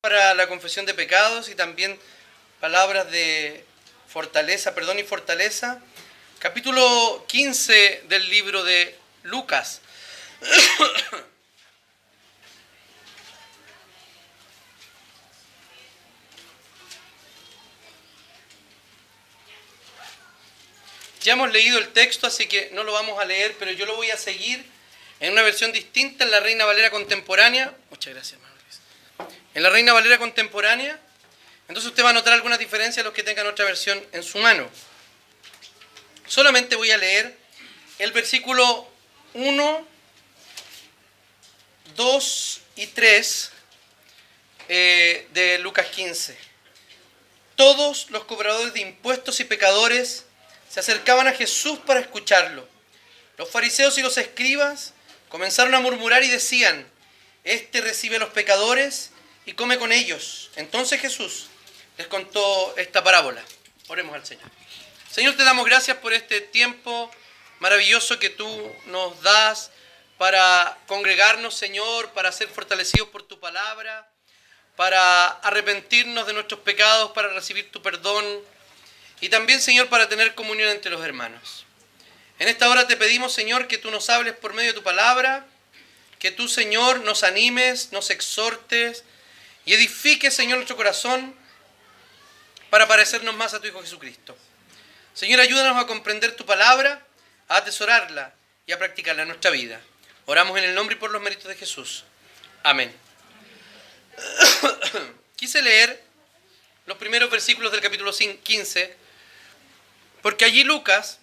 Para la confesión de pecados y también palabras de fortaleza, perdón y fortaleza. Capítulo 15 del libro de Lucas. Ya hemos leído el texto, así que no lo vamos a leer, pero yo lo voy a seguir en una versión distinta en la Reina Valera Contemporánea. Muchas gracias, hermano. En la Reina Valera Contemporánea, entonces usted va a notar algunas diferencias los que tengan otra versión en su mano. Solamente voy a leer el versículo 1, 2 y 3 de Lucas 15. Todos los cobradores de impuestos y pecadores se acercaban a Jesús para escucharlo. Los fariseos y los escribas comenzaron a murmurar y decían: Este recibe a los pecadores y come con ellos. Entonces Jesús les contó esta parábola. Oremos al Señor. Señor, te damos gracias por este tiempo maravilloso que tú nos das para congregarnos, Señor, para ser fortalecidos por tu palabra, para arrepentirnos de nuestros pecados, para recibir tu perdón y también, Señor, para tener comunión entre los hermanos. En esta hora te pedimos, Señor, que tú nos hables por medio de tu palabra, que tú, Señor, nos animes, nos exhortes y edifiques, Señor, nuestro corazón para parecernos más a tu Hijo Jesucristo. Señor, ayúdanos a comprender tu palabra, a atesorarla y a practicarla en nuestra vida. Oramos en el nombre y por los méritos de Jesús. Amén. Quise leer los primeros versículos del capítulo 15, porque allí Lucas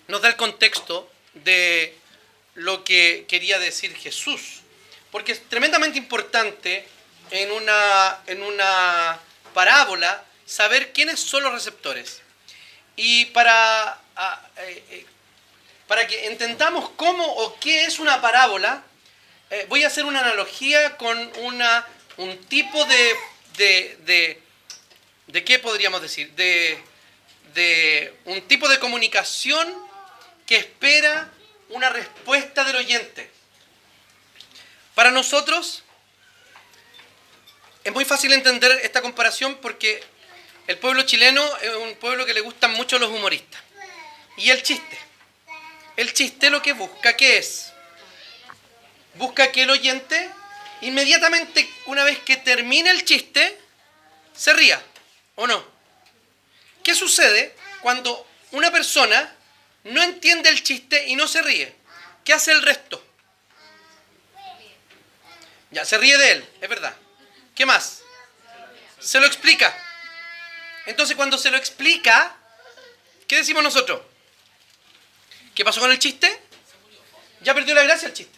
nos da el contexto de lo que quería decir Jesús. Porque es tremendamente importante en una parábola saber quiénes son los receptores. Y para que entendamos cómo o qué es una parábola, voy a hacer una analogía con un tipo de ¿qué podríamos decir? De un tipo de comunicación que espera una respuesta del oyente. Para nosotros es muy fácil entender esta comparación porque el pueblo chileno es un pueblo que le gustan mucho los humoristas. Y el chiste lo que busca, ¿qué es? Busca que el oyente, inmediatamente una vez que termine el chiste, se ría, ¿o no? ¿Qué sucede cuando una persona no entiende el chiste y no se ríe? ¿Qué hace el resto? Ya, se ríe de él, es verdad. ¿Qué más? Se lo explica. Entonces, cuando se lo explica, ¿qué decimos nosotros? ¿Qué pasó con el chiste? Ya perdió la gracia el chiste.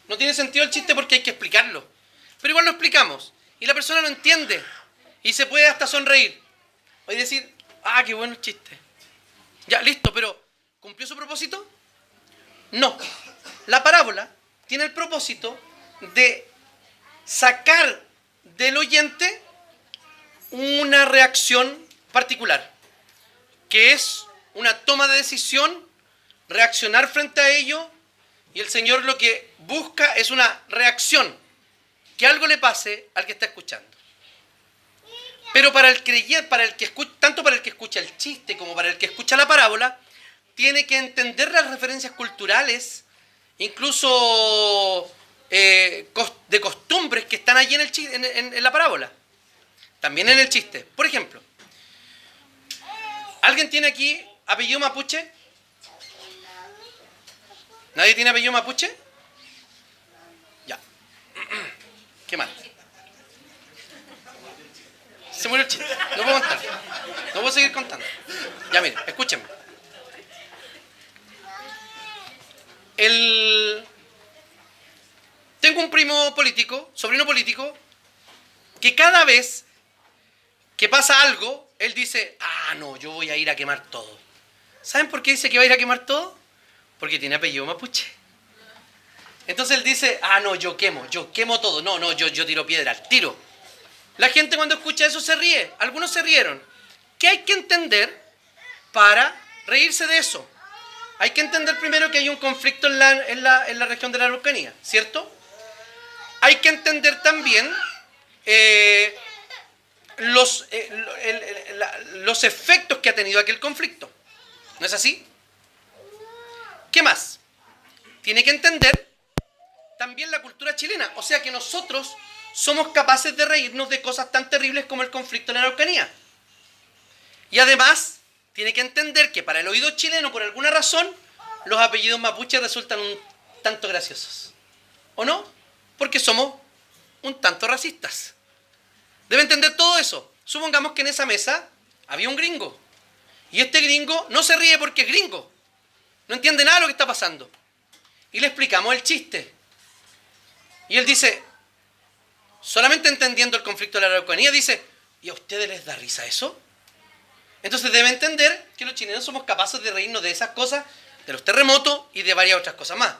No tiene sentido el chiste porque hay que explicarlo. Pero igual lo explicamos. Y la persona lo entiende. Y se puede hasta sonreír. O decir, ah, qué bueno el chiste. Ya, listo, pero ¿cumplió su propósito? No. La parábola tiene el propósito de sacar del oyente una reacción particular, que es una toma de decisión, reaccionar frente a ello, y el Señor lo que busca es una reacción, que algo le pase al que está escuchando. Pero para el creyente, tanto para el que escucha el chiste como para el que escucha la parábola, tiene que entender las referencias culturales, incluso de costumbres que están allí en la parábola. También en el chiste. Por ejemplo, ¿alguien tiene aquí apellido mapuche? ¿Nadie tiene apellido mapuche? Ya. ¿Qué más? Se murió el chiste. No puedo contar. No puedo seguir contando. Ya, miren, escúchenme. Tengo un primo político, sobrino político, que cada vez que pasa algo, él dice, ah, no, yo voy a ir a quemar todo. ¿Saben por qué dice que va a ir a quemar todo? Porque tiene apellido mapuche. Entonces él dice, ah, no, yo quemo todo. No, yo tiro piedra, tiro. La gente cuando escucha eso se ríe. Algunos se rieron. ¿Qué hay que entender para reírse de eso? Hay que entender primero que hay un conflicto en la región de la Araucanía, ¿cierto? hay que entender también los efectos que ha tenido aquel conflicto. ¿No es así? ¿Qué más? Tiene que entender también la cultura chilena. O sea que nosotros somos capaces de reírnos de cosas tan terribles como el conflicto en la Araucanía. Y además, tiene que entender que para el oído chileno, por alguna razón, los apellidos mapuches resultan un tanto graciosos. ¿O no? Porque somos un tanto racistas. Debe entender todo eso. Supongamos que en esa mesa había un gringo. Y este gringo no se ríe porque es gringo. No entiende nada de lo que está pasando. Y le explicamos el chiste. Y él dice, solamente entendiendo el conflicto de la Araucanía, dice, ¿y a ustedes les da risa eso? Entonces debe entender que los chilenos somos capaces de reírnos de esas cosas, de los terremotos y de varias otras cosas más.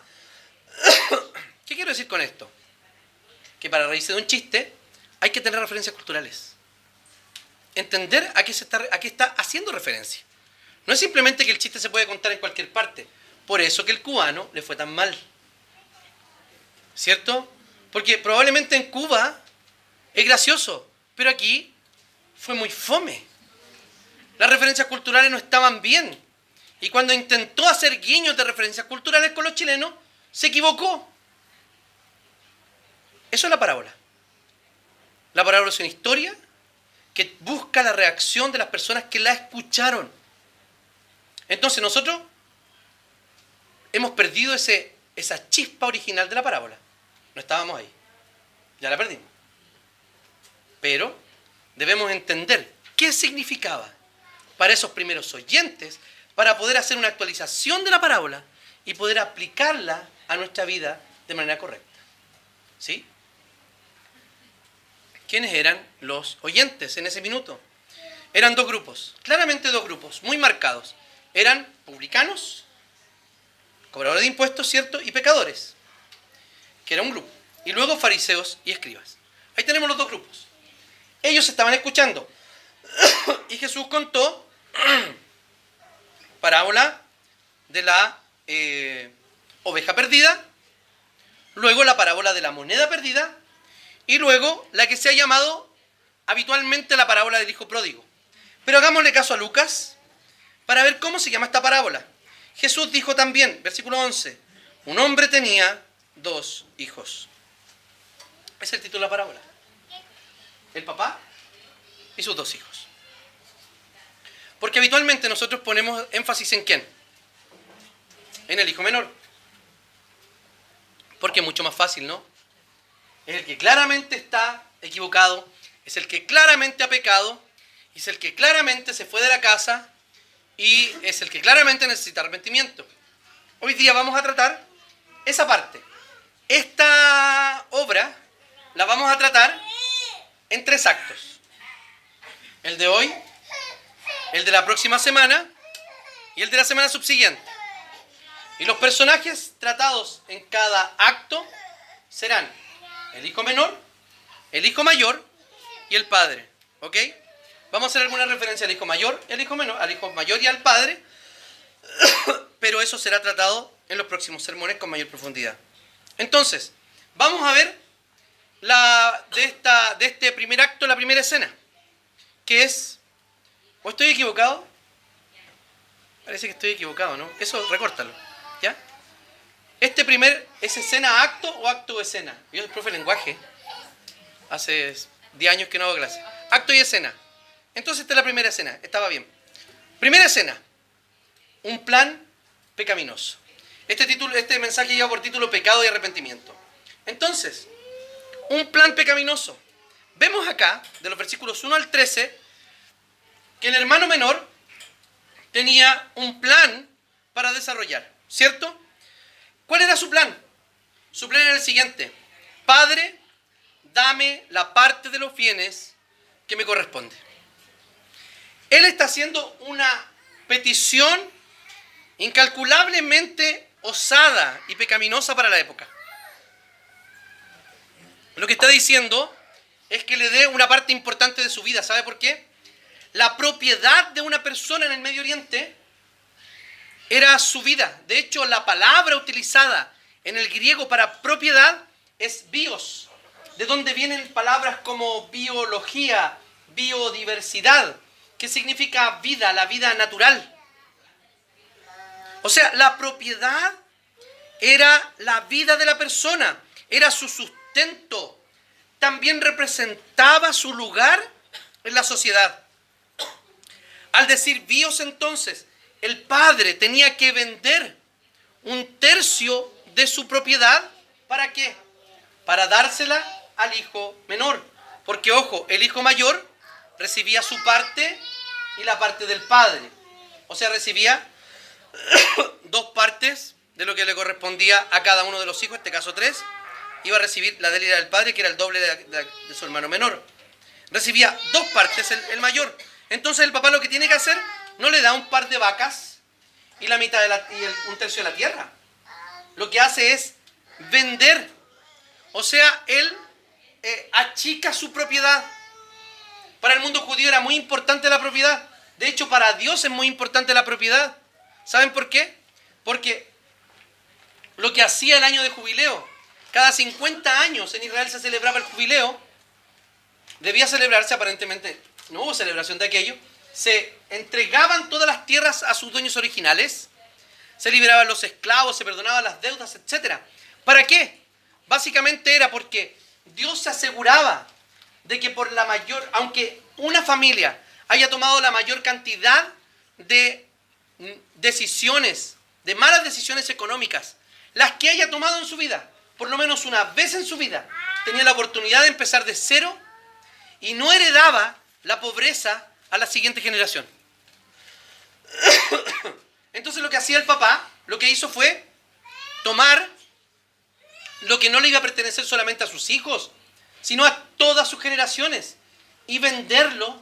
¿Qué quiero decir con esto? Que para reírse de un chiste hay que tener referencias culturales. Entender a qué está haciendo referencia. No es simplemente que el chiste se puede contar en cualquier parte. Por eso que el cubano le fue tan mal. ¿Cierto? Porque probablemente en Cuba es gracioso, pero aquí fue muy fome. Las referencias culturales no estaban bien. Y cuando intentó hacer guiños de referencias culturales con los chilenos, se equivocó. Eso es la parábola. La parábola es una historia que busca la reacción de las personas que la escucharon. Entonces nosotros hemos perdido esa chispa original de la parábola. No estábamos ahí. Ya la perdimos. Pero debemos entender qué significaba para esos primeros oyentes, para poder hacer una actualización de la parábola y poder aplicarla a nuestra vida de manera correcta. ¿Sí? ¿Quiénes eran los oyentes en ese minuto? Eran dos grupos, claramente dos grupos, muy marcados. Eran publicanos, cobradores de impuestos, ¿cierto? Y pecadores, que era un grupo. Y luego fariseos y escribas. Ahí tenemos los dos grupos. Ellos estaban escuchando. Y Jesús contó parábola de la oveja perdida, luego la parábola de la moneda perdida, y luego la que se ha llamado habitualmente la parábola del hijo pródigo. Pero hagámosle caso a Lucas para ver cómo se llama esta parábola. Jesús dijo también, versículo 11, un hombre tenía 2 hijos. Es el título de la parábola. El papá y sus 2 hijos. Porque habitualmente nosotros ponemos énfasis en ¿quién? En el hijo menor. Porque es mucho más fácil, ¿no? Es el que claramente está equivocado, es el que claramente ha pecado, es el que claramente se fue de la casa y es el que claramente necesita arrepentimiento. Hoy día vamos a tratar esa parte. Esta obra la vamos a tratar en 3 actos. El de hoy, el de la próxima semana y el de la semana subsiguiente. Y los personajes tratados en cada acto serán el hijo menor, el hijo mayor y el padre. ¿Ok? Vamos a hacer alguna referencia al hijo mayor, al hijo menor, al hijo mayor y al padre, pero eso será tratado en los próximos sermones con mayor profundidad. Entonces, vamos a ver de este primer acto, la primera escena, que es... ¿O estoy equivocado? Parece que estoy equivocado, ¿no? Eso, recórtalo, ¿ya? ¿Es escena acto o acto escena? Yo soy profe de lenguaje. Hace 10 años que no hago clase. Acto y escena. Entonces esta es la primera escena. Estaba bien. Primera escena. Un plan pecaminoso. Este mensaje lleva por título Pecado y Arrepentimiento. Entonces, un plan pecaminoso. Vemos acá, de los versículos 1 al 13, que el hermano menor tenía un plan para desarrollar, ¿cierto? ¿Cuál era su plan? Su plan era el siguiente. Padre, dame la parte de los bienes que me corresponde. Él está haciendo una petición incalculablemente osada y pecaminosa para la época. Lo que está diciendo es que le dé una parte importante de su vida. ¿Sabe por qué? La propiedad de una persona en el Medio Oriente era su vida. De hecho, la palabra utilizada en el griego para propiedad es bios. de donde vienen palabras como biología, biodiversidad, que significa vida, la vida natural. O sea, la propiedad era la vida de la persona, era su sustento, también representaba su lugar en la sociedad. Al decir bios, entonces, el padre tenía que vender 1/3 de su propiedad. ¿Para qué? Para dársela al hijo menor. Porque, ojo, el hijo mayor recibía su parte y la parte del padre. O sea, recibía 2 partes de lo que le correspondía a cada uno de los hijos, en este caso 3. Iba a recibir la del padre, que era el doble de su hermano menor. Recibía 2 partes el mayor. Entonces el papá lo que tiene que hacer, no le da un par de vacas y la mitad y 1/3 de la tierra. Lo que hace es vender. O sea, él achica su propiedad. Para el mundo judío era muy importante la propiedad. De hecho, para Dios es muy importante la propiedad. ¿Saben por qué? Porque lo que hacía el año de jubileo, cada 50 años en Israel se celebraba el jubileo, debía celebrarse, aparentemente no hubo celebración de aquello, se entregaban todas las tierras a sus dueños originales, se liberaban los esclavos, se perdonaban las deudas, etc. ¿Para qué? Básicamente era porque Dios se aseguraba de que por la mayor, aunque una familia haya tomado la mayor cantidad de decisiones, de malas decisiones económicas, las que haya tomado en su vida, por lo menos una vez en su vida, tenía la oportunidad de empezar de cero y no heredaba la pobreza a la siguiente generación. Entonces lo que hacía el papá, lo que hizo fue tomar lo que no le iba a pertenecer solamente a sus hijos, sino a todas sus generaciones, y venderlo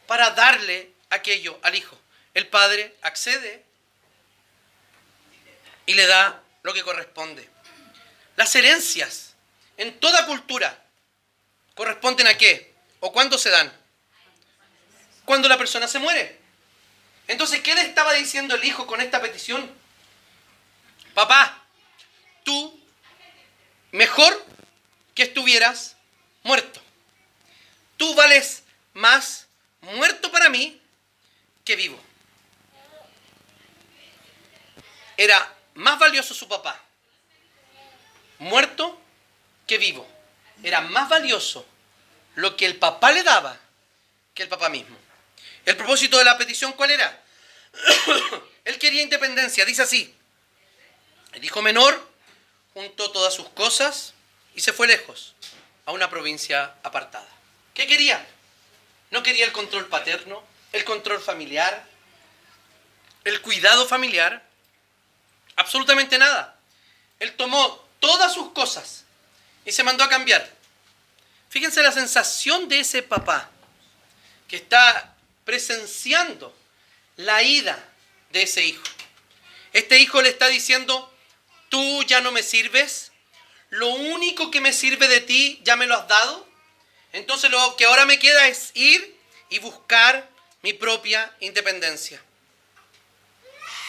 para darle aquello al hijo. El padre accede y le da lo que corresponde. Las herencias en toda cultura corresponden ¿a qué? ¿O cuándo se dan? Cuando la persona se muere. Entonces, ¿qué le estaba diciendo el hijo con esta petición? Papá, tú mejor que estuvieras muerto. Tú vales más muerto para mí que vivo. Era más valioso su papá muerto que vivo. Era más valioso lo que el papá le daba que el papá mismo. ¿El propósito de la petición cuál era? Él quería independencia, dice así. El hijo menor juntó todas sus cosas y se fue lejos, a una provincia apartada. ¿Qué quería? No quería el control paterno, el control familiar, el cuidado familiar, absolutamente nada. Él tomó todas sus cosas y se mandó a cambiar. Fíjense la sensación de ese papá que está presenciando la ida de ese hijo. Este hijo le está diciendo, tú ya no me sirves, lo único que me sirve de ti ya me lo has dado, entonces lo que ahora me queda es ir y buscar mi propia independencia.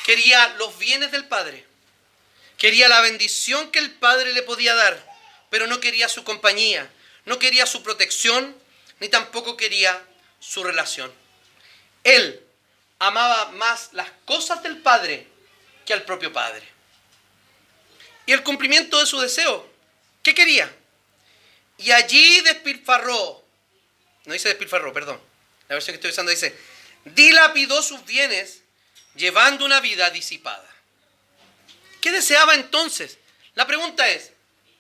Quería los bienes del padre, quería la bendición que el padre le podía dar, pero no quería su compañía, no quería su protección, ni tampoco quería su relación. Él amaba más las cosas del padre que al propio padre. Y el cumplimiento de su deseo, ¿qué quería? Y allí despilfarró, no dice despilfarró, perdón, la versión que estoy usando dice, dilapidó sus bienes llevando una vida disipada. ¿Qué deseaba entonces? La pregunta es,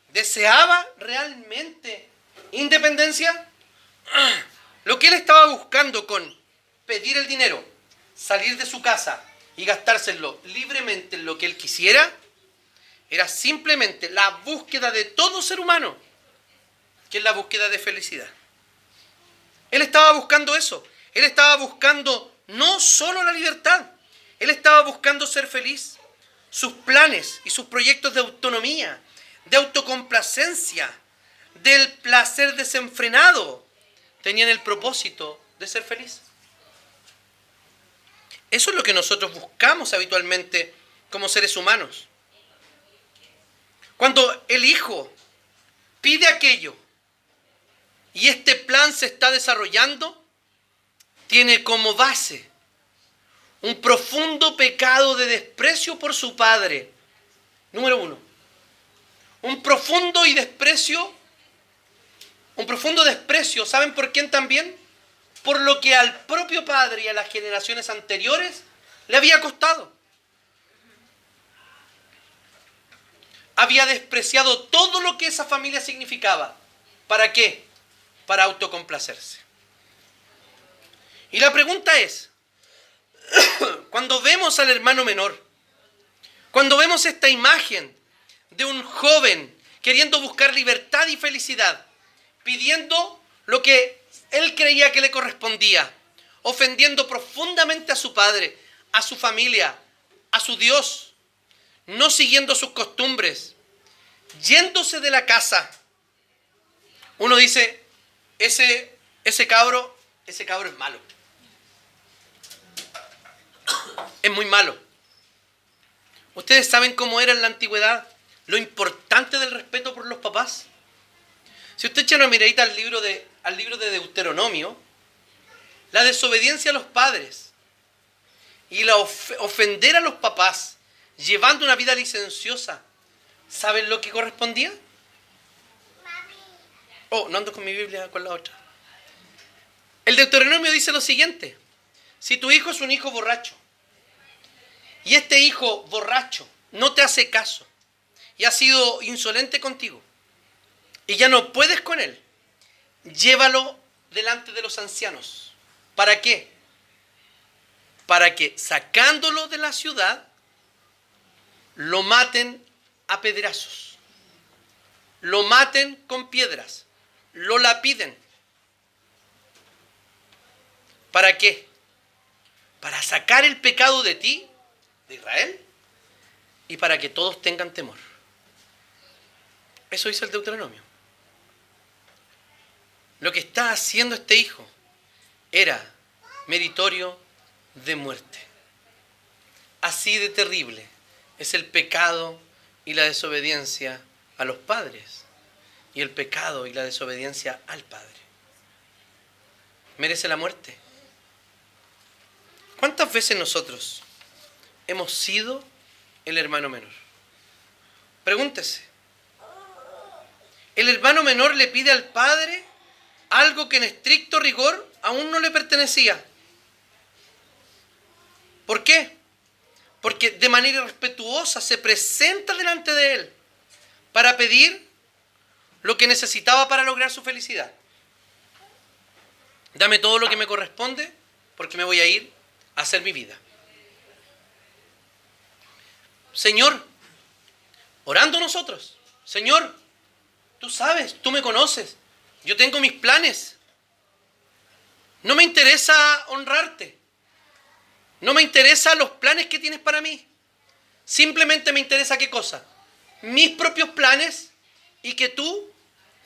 ¿deseaba realmente independencia? Lo que él estaba buscando con pedir el dinero, salir de su casa y gastárselo libremente en lo que él quisiera, era simplemente la búsqueda de todo ser humano, que es la búsqueda de felicidad. Él estaba buscando eso. Él estaba buscando no solo la libertad, él estaba buscando ser feliz. Sus planes y sus proyectos de autonomía, de autocomplacencia, del placer desenfrenado, tenían el propósito de ser feliz. Eso es lo que nosotros buscamos habitualmente como seres humanos. Cuando el hijo pide aquello y este plan se está desarrollando, tiene como base un profundo pecado de desprecio por su padre. Número uno. Un profundo desprecio, ¿saben por quién también? Por lo que al propio padre y a las generaciones anteriores le había costado. Había despreciado todo lo que esa familia significaba. ¿Para qué? Para autocomplacerse. Y la pregunta es, cuando vemos al hermano menor, cuando vemos esta imagen de un joven queriendo buscar libertad y felicidad, pidiendo lo que él creía que le correspondía, ofendiendo profundamente a su padre, a su familia, a su Dios, no siguiendo sus costumbres, yéndose de la casa, uno dice, ese cabro es malo. Es muy malo. ¿Ustedes saben cómo era en la antigüedad lo importante del respeto por los papás? Si usted echa una miradita al libro de Deuteronomio, la desobediencia a los padres y la ofender a los papás, llevando una vida licenciosa, ¿saben lo que correspondía? Oh, no ando con mi Biblia, con la otra. El Deuteronomio dice lo siguiente: si tu hijo es un hijo borracho, y este hijo borracho no te hace caso, y ha sido insolente contigo, y ya no puedes con él, llévalo delante de los ancianos. ¿Para qué? Para que sacándolo de la ciudad, lo maten a pedrazos, lo maten con piedras, lo lapiden. ¿Para qué? Para sacar el pecado de ti, de Israel, y para que todos tengan temor. Eso dice el Deuteronomio. Lo que está haciendo este hijo era meritorio de muerte. Así de terrible es el pecado y la desobediencia a los padres y el pecado y la desobediencia al Padre. Merece la muerte. ¿Cuántas veces nosotros hemos sido el hermano menor? Pregúntese. El hermano menor le pide al padre algo que en estricto rigor aún no le pertenecía. ¿Por qué? Porque de manera irrespetuosa se presenta delante de él para pedir lo que necesitaba para lograr su felicidad. Dame todo lo que me corresponde porque me voy a ir a hacer mi vida. Señor, orando nosotros, Señor, tú sabes, tú me conoces, yo tengo mis planes. No me interesa honrarte. No me interesan los planes que tienes para mí. Simplemente me interesa ¿qué cosa? Mis propios planes y que tú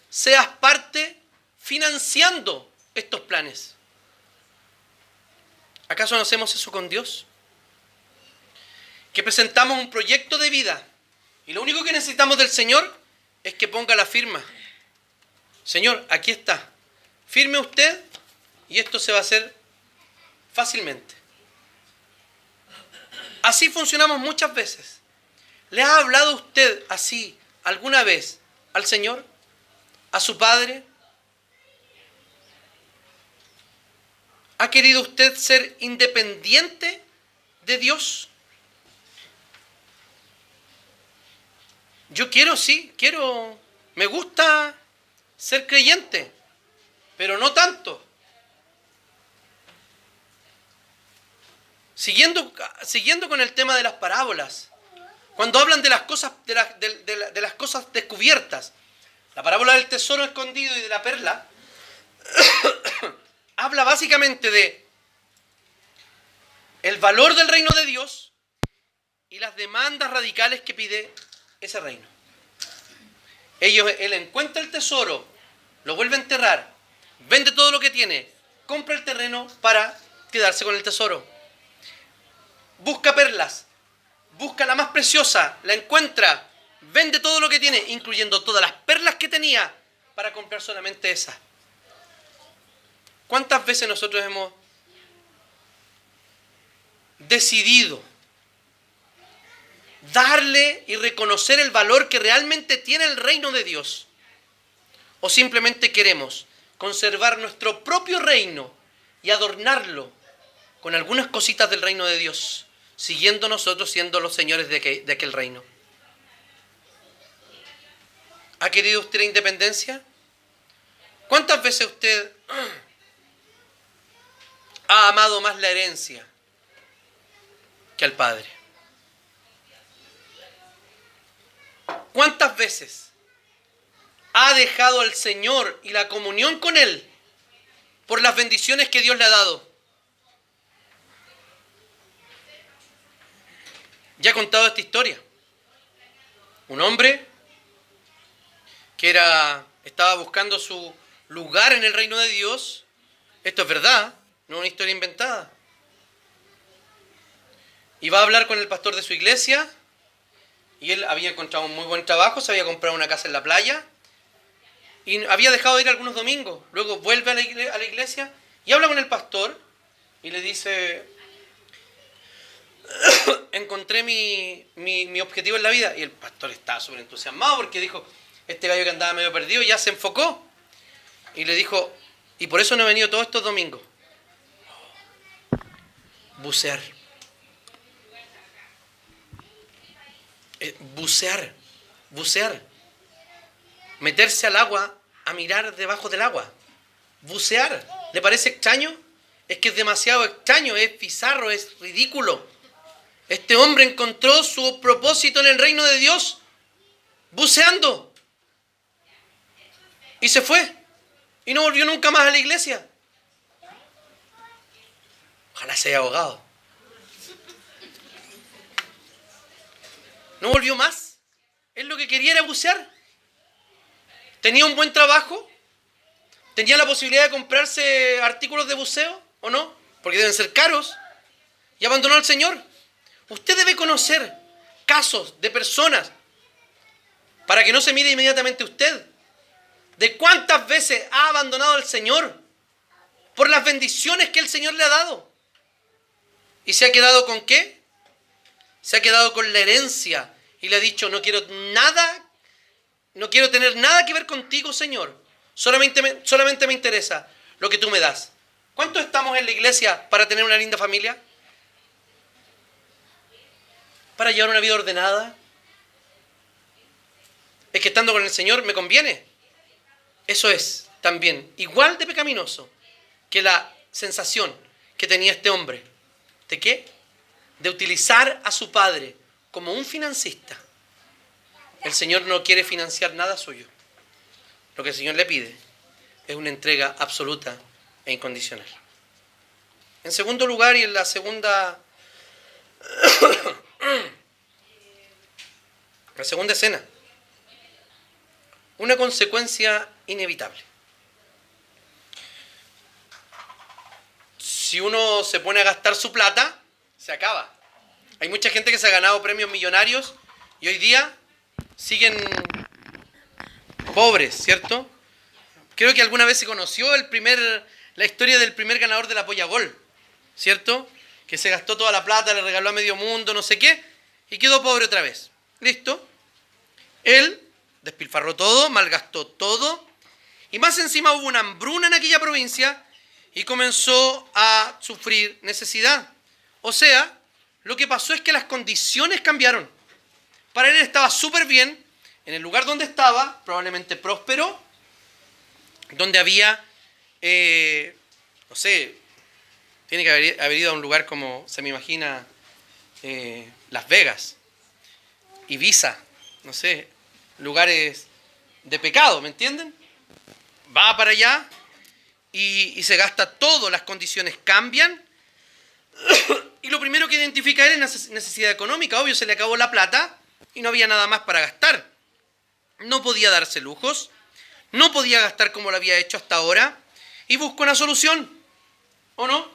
seas parte financiando estos planes. ¿Acaso no hacemos eso con Dios? Que presentamos un proyecto de vida y lo único que necesitamos del Señor es que ponga la firma. Señor, aquí está. Firme usted y esto se va a hacer fácilmente. Así funcionamos muchas veces. ¿Le ha hablado usted así alguna vez al Señor? ¿A su Padre? ¿Ha querido usted ser independiente de Dios? Yo quiero, sí, me gusta ser creyente, pero no tanto. Siguiendo con el tema de las parábolas, cuando hablan de las cosas, de las cosas descubiertas, la parábola del tesoro escondido y de la perla, habla básicamente de el valor del reino de Dios y las demandas radicales que pide ese reino. Él encuentra el tesoro, lo vuelve a enterrar, vende todo lo que tiene, compra el terreno para quedarse con el tesoro. Busca perlas, busca la más preciosa, la encuentra, vende todo lo que tiene, incluyendo todas las perlas que tenía, para comprar solamente esa. ¿Cuántas veces nosotros hemos decidido darle y reconocer el valor que realmente tiene el reino de Dios? ¿O simplemente queremos conservar nuestro propio reino y adornarlo con algunas cositas del reino de Dios, siguiendo nosotros siendo los señores de aquel reino? ¿Ha querido usted la independencia? ¿Cuántas veces usted ha amado más la herencia que al Padre? ¿Cuántas veces ha dejado al Señor y la comunión con Él por las bendiciones que Dios le ha dado? Ya he contado esta historia. Un hombre que estaba buscando su lugar en el reino de Dios. Esto es verdad, no es una historia inventada. Y va a hablar con el pastor de su iglesia. Y él había encontrado un muy buen trabajo, se había comprado una casa en la playa. Y había dejado de ir algunos domingos. Luego vuelve a la iglesia y habla con el pastor. Y le dice: encontré mi objetivo en la vida. Y el pastor estaba súper entusiasmado porque dijo: este gallo que andaba medio perdido ya se enfocó. Y le dijo: y por eso no he venido todos estos domingos. Bucear. Bucear. Meterse al agua a mirar debajo del agua. Bucear. ¿Le parece extraño? Es que es demasiado extraño, es bizarro, es ridículo. Este hombre encontró su propósito en el reino de Dios buceando. Y se fue. Y no volvió nunca más a la iglesia. Ojalá se haya ahogado. No volvió más. Él lo que quería era bucear. Tenía un buen trabajo. Tenía la posibilidad de comprarse artículos de buceo, ¿o no? Porque deben ser caros. Y abandonó al Señor. Usted debe conocer casos de personas, para que no se mire inmediatamente usted, de cuántas veces ha abandonado al Señor por las bendiciones que el Señor le ha dado. ¿Y se ha quedado con qué? Se ha quedado con la herencia y le ha dicho: no quiero tener nada que ver contigo, Señor. Solamente me interesa lo que tú me das. ¿Cuántos estamos en la iglesia para tener una linda familia? ¿Para llevar una vida ordenada? Es que estando con el Señor me conviene. Eso es también igual de pecaminoso que la sensación que tenía este hombre. ¿De qué? De utilizar a su padre como un financista. El Señor no quiere financiar nada suyo. Lo que el Señor le pide es una entrega absoluta e incondicional. En segundo lugar, y en la segunda escena, una consecuencia inevitable. Si uno se pone a gastar su plata, se acaba. Hay mucha gente que se ha ganado premios millonarios y hoy día siguen pobres, ¿cierto? Creo que alguna vez se conoció la historia del primer ganador de la Polla Gol, ¿cierto? Que se gastó toda la plata, le regaló a medio mundo, no sé qué, y quedó pobre otra vez. ¿Listo? Él despilfarró todo, malgastó todo, y más encima hubo una hambruna en aquella provincia y comenzó a sufrir necesidad. O sea, lo que pasó es que las condiciones cambiaron. Para él estaba súper bien, en el lugar donde estaba, probablemente próspero, donde había, no sé, tiene que haber ido a un lugar como se me imagina Las Vegas, Ibiza, no sé, lugares de pecado, ¿me entienden? Va para allá y se gasta todo, las condiciones cambian y lo primero que identifica él es necesidad económica. Obvio, se le acabó la plata y no había nada más para gastar. No podía darse lujos, no podía gastar como lo había hecho hasta ahora y busca una solución, ¿o no?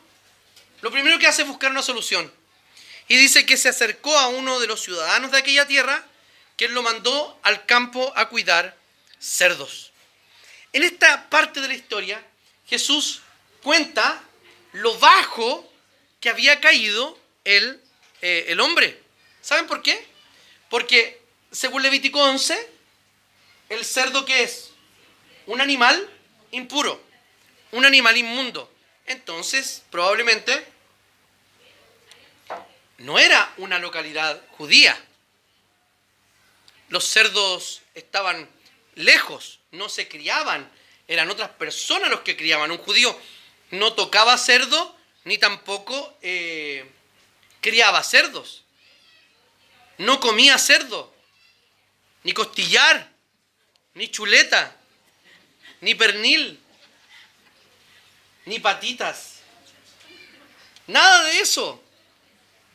Lo primero que hace es buscar una solución. Y dice que se acercó a uno de los ciudadanos de aquella tierra, que él lo mandó al campo a cuidar cerdos. En esta parte de la historia, Jesús cuenta lo bajo que había caído el hombre. ¿Saben por qué? Porque según Levítico 11, el cerdo, ¿qué es? Un animal impuro, un animal inmundo. Entonces, probablemente no era una localidad judía. Los cerdos estaban lejos, no se criaban, eran otras personas los que criaban. Un judío no tocaba cerdo, ni tampoco criaba cerdos. No comía cerdo, ni costillar, ni chuleta, ni pernil, ni patitas. Nada de eso.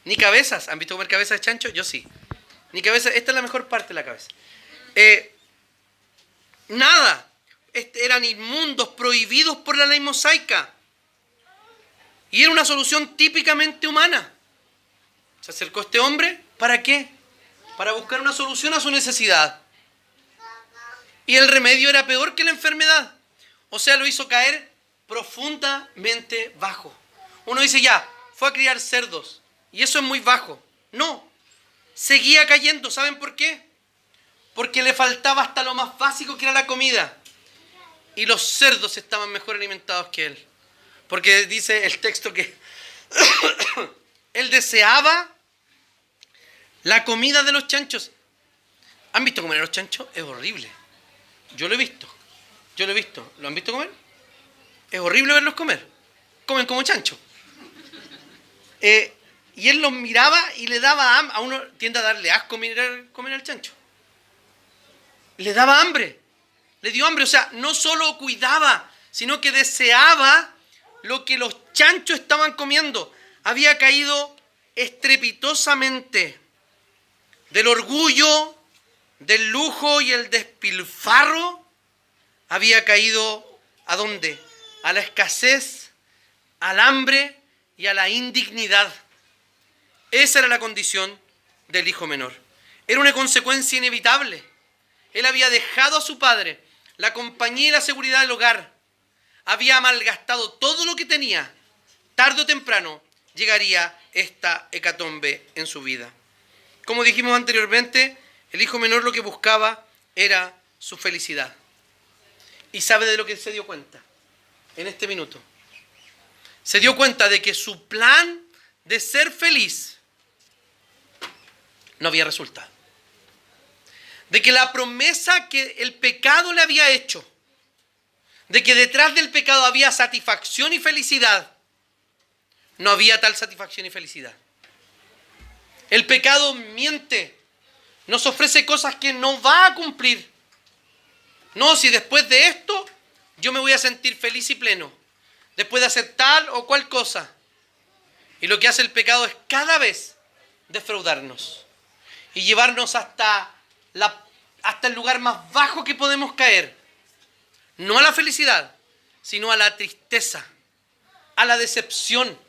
Ni cabezas. ¿Han visto comer cabezas de chancho? Yo sí. Ni cabeza. Esta es la mejor parte de la cabeza. Nada. Eran inmundos, prohibidos por la ley mosaica. Y era una solución típicamente humana. Se acercó este hombre, ¿para qué? Para buscar una solución a su necesidad. Y el remedio era peor que la enfermedad. O sea, lo hizo caer profundamente bajo. Uno dice, ya, fue a criar cerdos. Y eso es muy bajo. No, seguía cayendo. ¿Saben por qué? Porque le faltaba hasta lo más básico, que era la comida. Y los cerdos estaban mejor alimentados que él. Porque dice el texto que él deseaba la comida de los chanchos. ¿Han visto comer a los chanchos? Es horrible. Yo lo he visto. ¿Lo han visto comer? Es horrible verlos comer. Comen como chancho. Y él los miraba y le daba hambre. A uno tiende a darle asco comer al chancho. Le daba hambre. Le dio hambre. O sea, no solo cuidaba, sino que deseaba lo que los chanchos estaban comiendo. Había caído estrepitosamente del orgullo, del lujo y el despilfarro. Había caído ¿a dónde? A la escasez, al hambre y a la indignidad. Esa era la condición del hijo menor. Era una consecuencia inevitable. Él había dejado a su padre la compañía y la seguridad del hogar. Había malgastado todo lo que tenía. Tarde o temprano llegaría esta hecatombe en su vida. Como dijimos anteriormente, el hijo menor lo que buscaba era su felicidad. ¿Y sabe de lo que se dio cuenta en este minuto? Se dio cuenta de que su plan de ser feliz no había resultado. De que la promesa que el pecado le había hecho, de que detrás del pecado había satisfacción y felicidad, no había tal satisfacción y felicidad. El pecado miente, nos ofrece cosas que no va a cumplir. No, si después de esto yo me voy a sentir feliz y pleno, después de hacer tal o cual cosa. Y lo que hace el pecado es cada vez defraudarnos y llevarnos hasta el lugar más bajo que podemos caer. No a la felicidad, sino a la tristeza, a la decepción.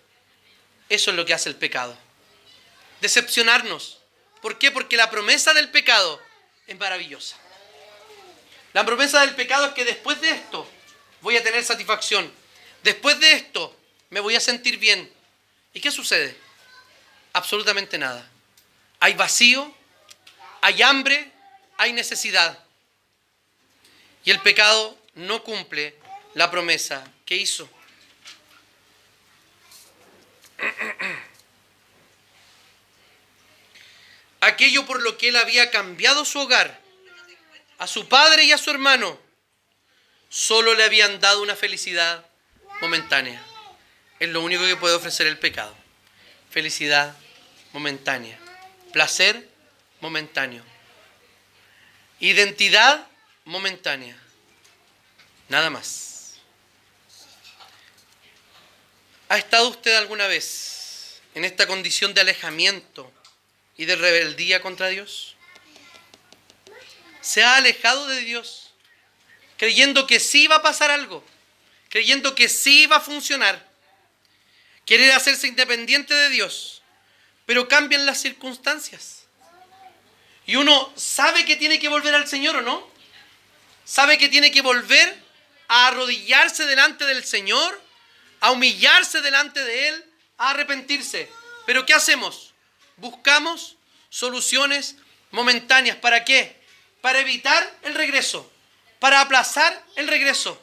Eso es lo que hace el pecado. Decepcionarnos. ¿Por qué? Porque la promesa del pecado es maravillosa. La promesa del pecado es que después de esto voy a tener satisfacción. Después de esto me voy a sentir bien. ¿Y qué sucede? Absolutamente nada. Hay vacío, hay hambre, hay necesidad. Y el pecado no cumple la promesa que hizo. Aquello por lo que él había cambiado su hogar, a su padre y a su hermano, solo le habían dado una felicidad momentánea. Es lo único que puede ofrecer el pecado. Felicidad momentánea. Placer momentáneo. Identidad momentánea. Nada más. ¿Ha estado usted alguna vez en esta condición de alejamiento y de rebeldía contra Dios? ¿Se ha alejado de Dios creyendo que sí va a pasar algo? Creyendo que sí va a funcionar. Querer hacerse independiente de Dios, pero cambian las circunstancias. Y uno sabe que tiene que volver al Señor, ¿o no? Sabe que tiene que volver a arrodillarse delante del Señor, a humillarse delante de Él, a arrepentirse. Pero ¿qué hacemos? Buscamos soluciones momentáneas. ¿Para qué? Para evitar el regreso, para aplazar el regreso.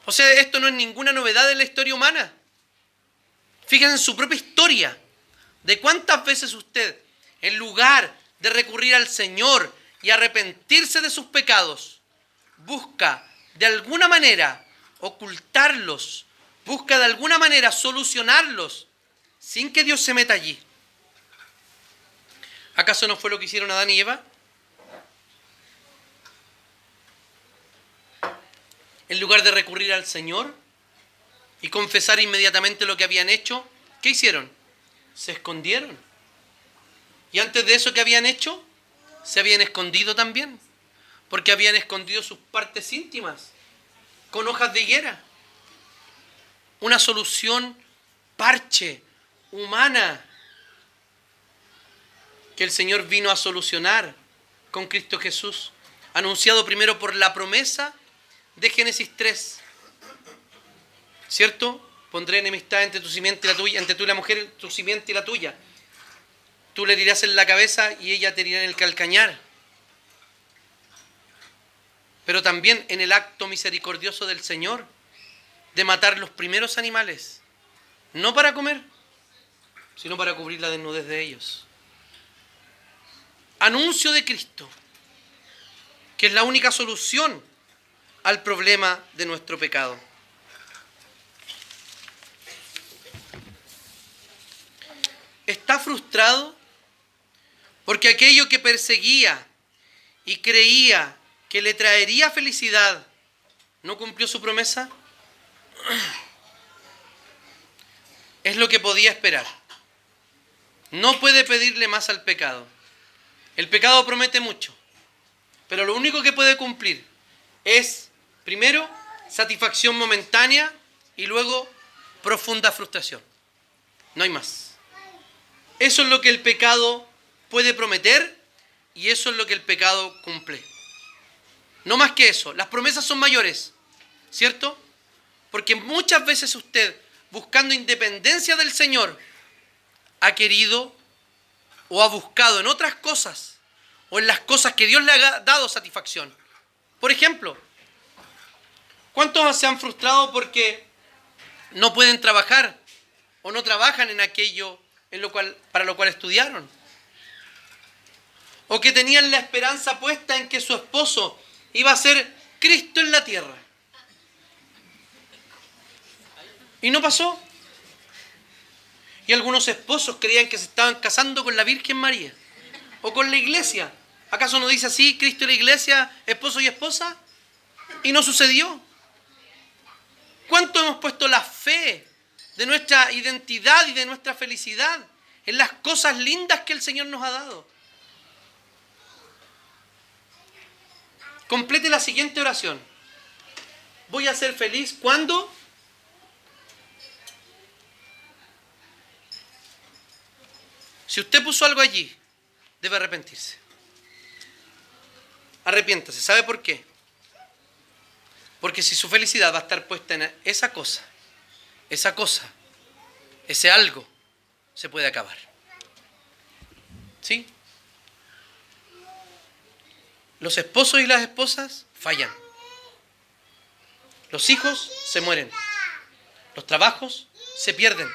O sea, esto no es ninguna novedad en la historia humana. Fíjense en su propia historia, de cuántas veces usted, en lugar de recurrir al Señor y arrepentirse de sus pecados, busca de alguna manera ocultarlos, busca de alguna manera solucionarlos, sin que Dios se meta allí. ¿Acaso no fue lo que hicieron Adán y Eva? En lugar de recurrir al Señor y confesar inmediatamente lo que habían hecho, ¿qué hicieron? Se escondieron. Y antes de eso, ¿qué habían hecho? Se habían escondido también, porque habían escondido sus partes íntimas con hojas de higuera. Una solución parche, humana, que el Señor vino a solucionar con Cristo Jesús, anunciado primero por la promesa de Génesis 3. ¿Cierto? Pondré enemistad entre tu simiente y la tuya, entre tú y la mujer, tu simiente y la tuya. Tú le herirás en la cabeza y ella te herirá en el calcañar. Pero también en el acto misericordioso del Señor de matar los primeros animales, no para comer, sino para cubrir la desnudez de ellos. Anuncio de Cristo, que es la única solución al problema de nuestro pecado. ¿Está frustrado porque aquello que perseguía y creía que le traería felicidad no cumplió su promesa? Es lo que podía esperar. No puede pedirle más al pecado. El pecado promete mucho, pero lo único que puede cumplir es, primero, satisfacción momentánea y luego profunda frustración. No hay más. Eso es lo que el pecado puede prometer y eso es lo que el pecado cumple. No más que eso. Las promesas son mayores, ¿cierto? Porque muchas veces usted, buscando independencia del Señor, ha querido o ha buscado en otras cosas o en las cosas que Dios le ha dado satisfacción. Por ejemplo, ¿cuántos se han frustrado porque no pueden trabajar o no trabajan en aquello para lo cual estudiaron? O que tenían la esperanza puesta en que su esposo iba a ser Cristo en la tierra. Y no pasó. Y algunos esposos creían que se estaban casando con la Virgen María o con la iglesia. ¿Acaso no dice así, Cristo y la iglesia, esposo y esposa? Y no sucedió. ¿Cuánto hemos puesto la fe de nuestra identidad y de nuestra felicidad en las cosas lindas que el Señor nos ha dado? Complete la siguiente oración. Voy a ser feliz cuando si usted puso algo allí, debe arrepentirse. Arrepiéntase. ¿Sabe por qué? Porque si su felicidad va a estar puesta en esa cosa, ese algo, se puede acabar. ¿Sí? Los esposos y las esposas fallan. Los hijos se mueren. Los trabajos se pierden.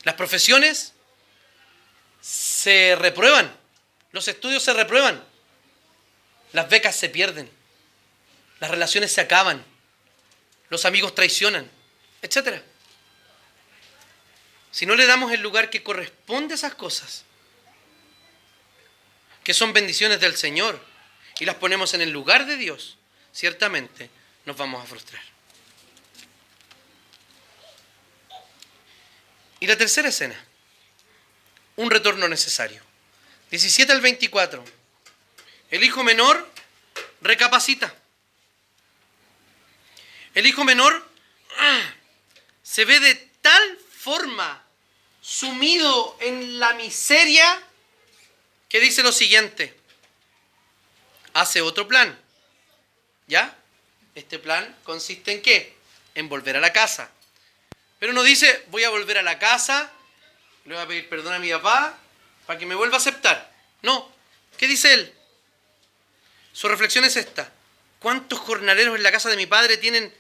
Las profesiones se reprueban. Los estudios se reprueban. Las becas se pierden. Las relaciones se acaban. Los amigos traicionan, etc. Si no le damos el lugar que corresponde a esas cosas, que son bendiciones del Señor, y las ponemos en el lugar de Dios, ciertamente nos vamos a frustrar. Y la tercera escena, un retorno necesario. 17 al 24. El hijo menor recapacita. El hijo menor se ve de tal forma sumido en la miseria que dice lo siguiente. Hace otro plan. ¿Ya? este plan consiste en ¿qué? En volver a la casa. Pero no dice, voy a volver a la casa, le voy a pedir perdón a mi papá para que me vuelva a aceptar. No. ¿Qué dice él? Su reflexión es esta. ¿Cuántos jornaleros en la casa de mi padre tienen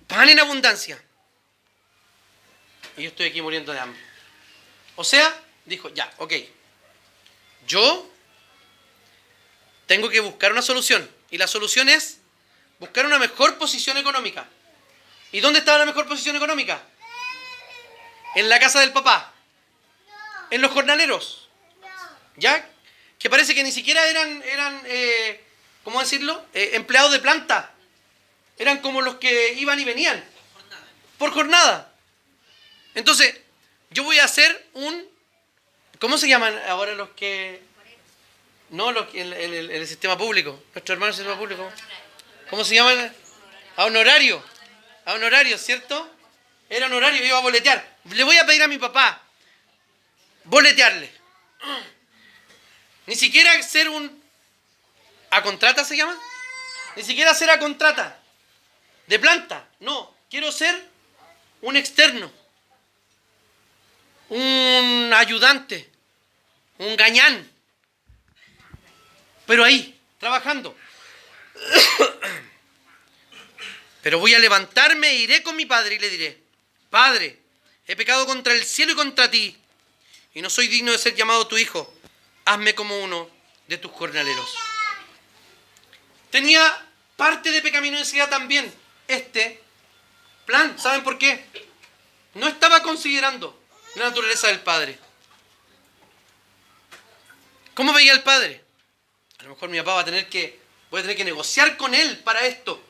pan en abundancia? Y yo estoy aquí muriendo de hambre. O sea, dijo, ya, ok. Yo tengo que buscar una solución. Y la solución es buscar una mejor posición económica. ¿Y dónde estaba la mejor posición económica? En la casa del papá. En los jornaleros. ¿Ya? Que parece que ni siquiera eran ¿cómo decirlo? Empleados de planta. Eran como los que iban y venían. Por jornada. Entonces, yo voy a hacer ¿cómo se llaman ahora los que? No, los que en el sistema público. Nuestros hermanos del sistema público. ¿Cómo se llaman? A honorario. A honorario, ¿cierto? Era honorario, iba a boletear. Le voy a pedir a mi papá boletearle. Ni siquiera ser ¿a contrata se llama? Ni siquiera ser a contrata. De planta. No, quiero ser un externo. Un ayudante. Un gañán. Pero ahí, trabajando. Pero voy a levantarme e iré con mi padre y le diré, Padre, he pecado contra el cielo y contra ti, y no soy digno de ser llamado tu hijo. Hazme como uno de tus jornaleros. Tenía parte de pecaminosidad también este plan. ¿Saben por qué? No estaba considerando la naturaleza del padre. ¿Cómo veía el padre? A lo mejor mi papá voy a tener que negociar con él para esto.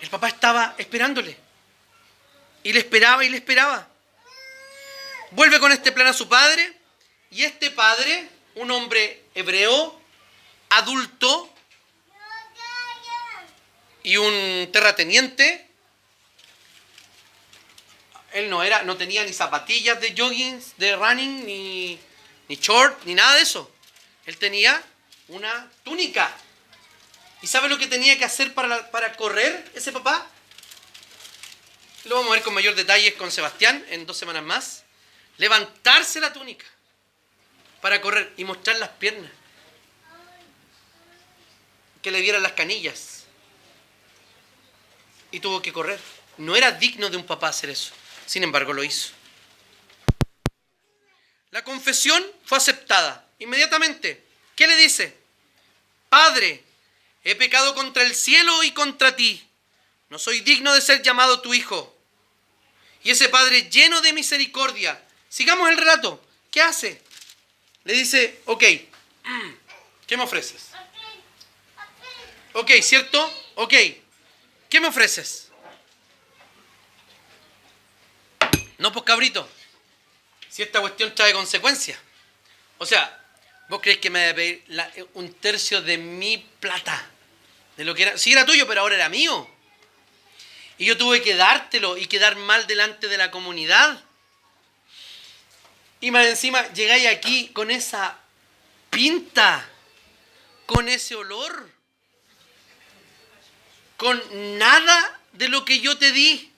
El papá estaba esperándole. Y le esperaba y le esperaba. Vuelve con este plan a su padre. Y este padre, un hombre hebreo, adulto, y un terrateniente, él no tenía ni zapatillas de jogging, de running, ni short, ni nada de eso. Él tenía una túnica. ¿Y sabe lo que tenía que hacer para correr ese papá? Lo vamos a ver con mayor detalle con Sebastián en 2 semanas más. Levantarse la túnica para correr y mostrar las piernas. Que le dieran las canillas. Y tuvo que correr. No era digno de un papá hacer eso. Sin embargo, lo hizo. La confesión fue aceptada inmediatamente. ¿Qué le dice? Padre, he pecado contra el cielo y contra ti. No soy digno de ser llamado tu hijo. Y ese padre lleno de misericordia. Sigamos el relato. ¿Qué hace? Le dice, ok, ¿qué me ofreces? Ok, ¿cierto? Ok, ¿qué me ofreces? No, pues cabrito, si esta cuestión trae consecuencias. O sea, ¿vos crees que me debe pedir 1/3 de mi plata? De lo que era, sí era tuyo, pero ahora era mío. Y yo tuve que dártelo y quedar mal delante de la comunidad. Y más encima llegáis aquí con esa pinta, con ese olor, con nada de lo que yo te di.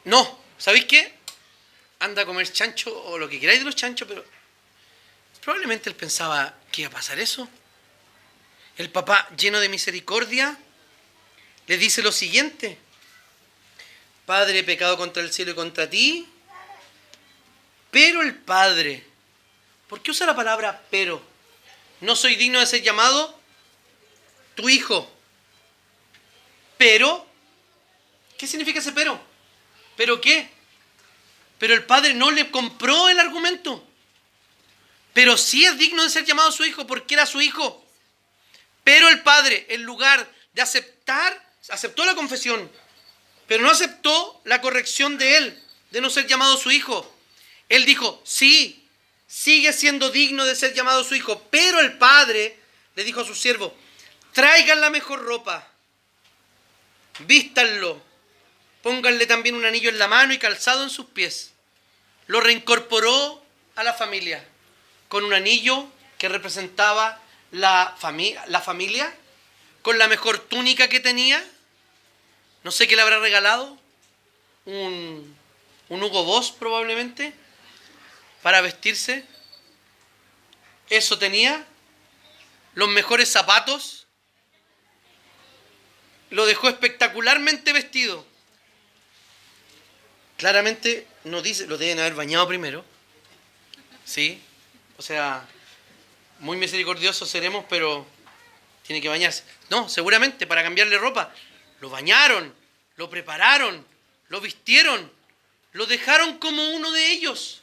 No, ¿sabéis qué? Anda a comer chancho o lo que queráis de los chanchos, pero probablemente él pensaba que iba a pasar eso. El papá, lleno de misericordia, le dice lo siguiente: Padre, he pecado contra el cielo y contra ti. Pero el padre, ¿por qué usa la palabra pero? No soy digno de ser llamado tu hijo. Pero, ¿qué significa ese pero? ¿Pero qué? Pero el padre no le compró el argumento. Pero sí es digno de ser llamado su hijo porque era su hijo. Pero el padre, en lugar de aceptó la confesión, pero no aceptó la corrección de él, de no ser llamado su hijo. Él dijo, sí, sigue siendo digno de ser llamado su hijo. Pero el padre le dijo a su siervo, traigan la mejor ropa, vístanlo, pónganle también un anillo en la mano y calzado en sus pies. Lo reincorporó a la familia con un anillo que representaba la familia, con la mejor túnica que tenía. No sé qué le habrá regalado. Un Hugo Boss probablemente. Para vestirse. Eso tenía. Los mejores zapatos. Lo dejó espectacularmente vestido. Claramente no dice, lo deben haber bañado primero. ¿Sí? O sea, muy misericordiosos seremos, pero tiene que bañarse. No, seguramente para cambiarle ropa. Lo bañaron, lo prepararon, lo vistieron, lo dejaron como uno de ellos.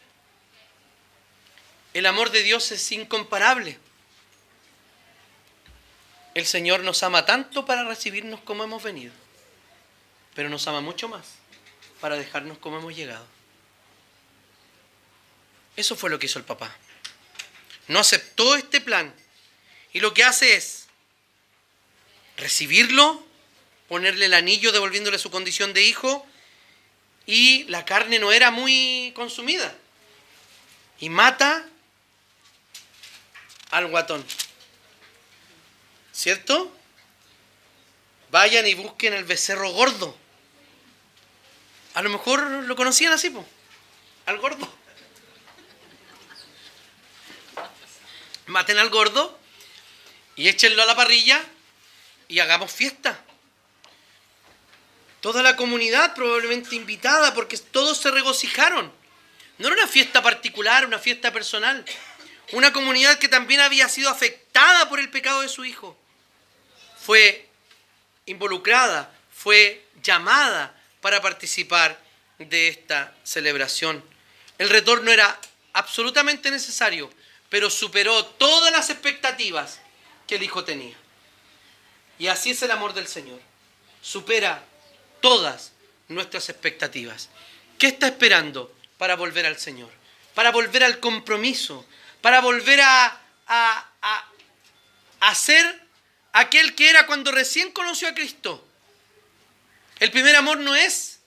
El amor de Dios es incomparable. El Señor nos ama tanto para recibirnos como hemos venido, pero nos ama mucho más para dejarnos como hemos llegado. Eso fue lo que hizo el papá. No aceptó este plan y lo que hace es recibirlo, ponerle el anillo devolviéndole su condición de hijo, y la carne no era muy consumida. Y mata al guatón. ¿Cierto? Vayan y busquen el becerro gordo. A lo mejor lo conocían así, po, al gordo. Maten al gordo y échenlo a la parrilla y hagamos fiesta. Toda la comunidad probablemente invitada, porque todos se regocijaron. No era una fiesta particular, una fiesta personal. Una comunidad que también había sido afectada por el pecado de su hijo. Fue involucrada, fue llamada para participar de esta celebración. El retorno era absolutamente necesario, pero superó todas las expectativas que el hijo tenía. Y así es el amor del Señor. Supera todas nuestras expectativas. ¿Qué está esperando para volver al Señor? Para volver al compromiso, para volver a ser aquel que era cuando recién conoció a Cristo. El primer amor no es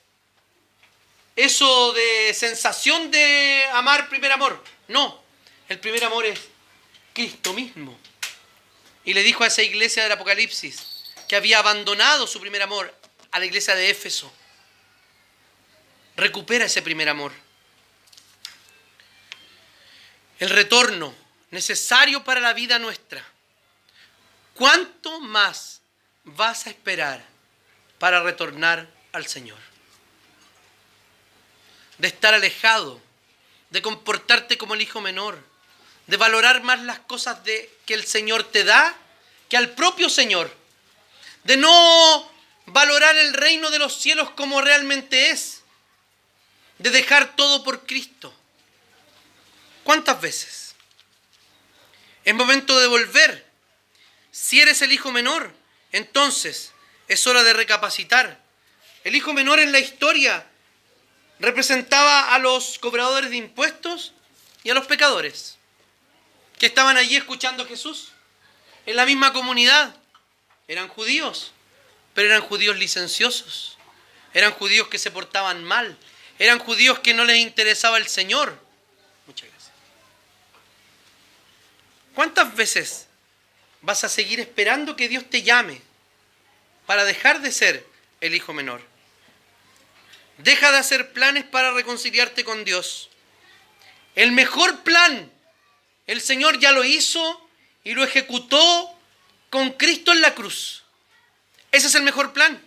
eso de sensación de amar primer amor. No, el primer amor es Cristo mismo. Y le dijo a esa iglesia del Apocalipsis que había abandonado su primer amor, a la iglesia de Éfeso: recupera ese primer amor. El retorno necesario para la vida nuestra. ¿Cuánto más vas a esperar para retornar al Señor? De estar alejado, de comportarte como el hijo menor, de valorar más las cosas que el Señor te da que al propio Señor, de no valorar el reino de los cielos como realmente es, de dejar todo por Cristo. ¿Cuántas veces? Es momento de volver. Si eres el hijo menor, entonces es hora de recapacitar. El hijo menor en la historia representaba a los cobradores de impuestos y a los pecadores que estaban allí escuchando a Jesús. En la misma comunidad eran judíos, pero eran judíos licenciosos. Eran judíos que se portaban mal. Eran judíos que no les interesaba el Señor. Muchas gracias. ¿Cuántas veces vas a seguir esperando que Dios te llame para dejar de ser el hijo menor? Deja de hacer planes para reconciliarte con Dios. El mejor plan, el Señor ya lo hizo y lo ejecutó con Cristo en la cruz. Ese es el mejor plan.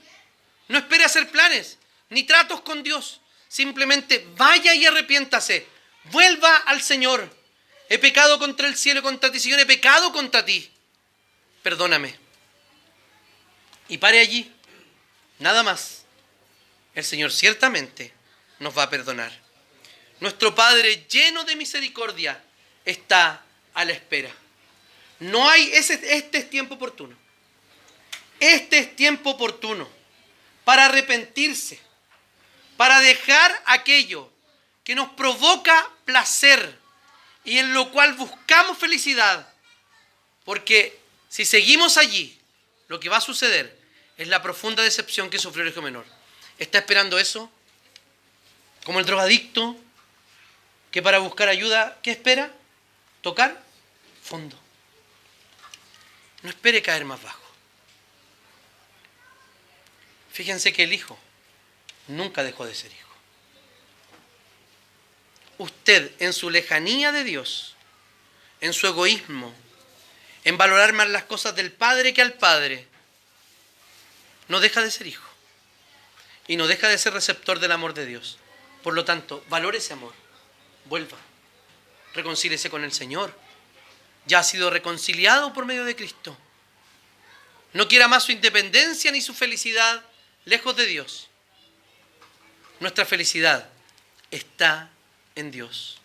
No espere hacer planes ni tratos con Dios. Simplemente vaya y arrepiéntase. Vuelva al Señor. He pecado contra el cielo y contra ti, Señor. He pecado contra ti. Perdóname. Y pare allí. Nada más. El Señor ciertamente nos va a perdonar. Nuestro Padre, lleno de misericordia, está a la espera. No hay, este es tiempo oportuno. Este es tiempo oportuno para arrepentirse, para dejar aquello que nos provoca placer y en lo cual buscamos felicidad. Porque si seguimos allí, lo que va a suceder es la profunda decepción que sufrió el hijo menor. ¿Está esperando eso? Como el drogadicto que para buscar ayuda, ¿qué espera? Tocar fondo. No espere caer más bajo. Fíjense que el hijo nunca dejó de ser hijo. Usted, en su lejanía de Dios, en su egoísmo, en valorar más las cosas del Padre que al Padre, no deja de ser hijo. Y no deja de ser receptor del amor de Dios. Por lo tanto, valore ese amor. Vuelva. Reconcíliese con el Señor. Ya ha sido reconciliado por medio de Cristo. No quiera más su independencia ni su felicidad lejos de Dios. Nuestra felicidad está en Dios.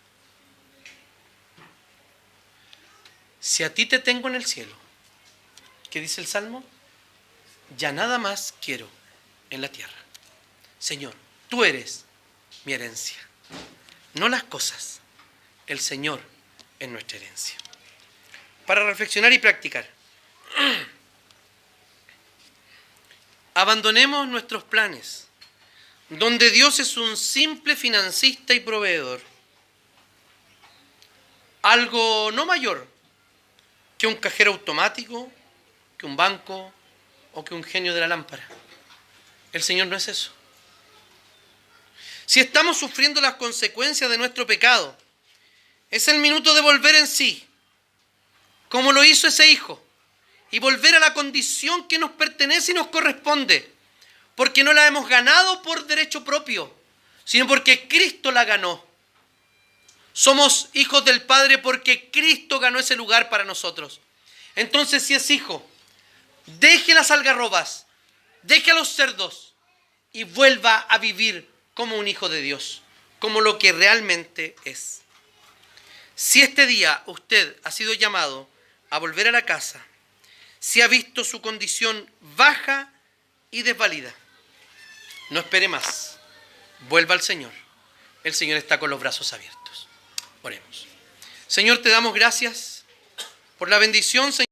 Si a ti te tengo en el cielo, ¿qué dice el Salmo? Ya nada más quiero en la tierra. Señor, tú eres mi herencia. No las cosas. El Señor es nuestra herencia. Para reflexionar y practicar. Abandonemos nuestros planes, donde Dios es un simple financista y proveedor. Algo no mayor que un cajero automático, que un banco o que un genio de la lámpara. El Señor no es eso. Si estamos sufriendo las consecuencias de nuestro pecado, es el minuto de volver en sí, como lo hizo ese hijo, y volver a la condición que nos pertenece y nos corresponde, porque no la hemos ganado por derecho propio, sino porque Cristo la ganó. Somos hijos del Padre porque Cristo ganó ese lugar para nosotros. Entonces, si es hijo, deje las algarrobas, deje a los cerdos y vuelva a vivir como un hijo de Dios, como lo que realmente es. Si este día usted ha sido llamado a volver a la casa, si ha visto su condición baja y desvalida, no espere más. Vuelva al Señor. El Señor está con los brazos abiertos. Oremos. Señor, te damos gracias por la bendición, Señor.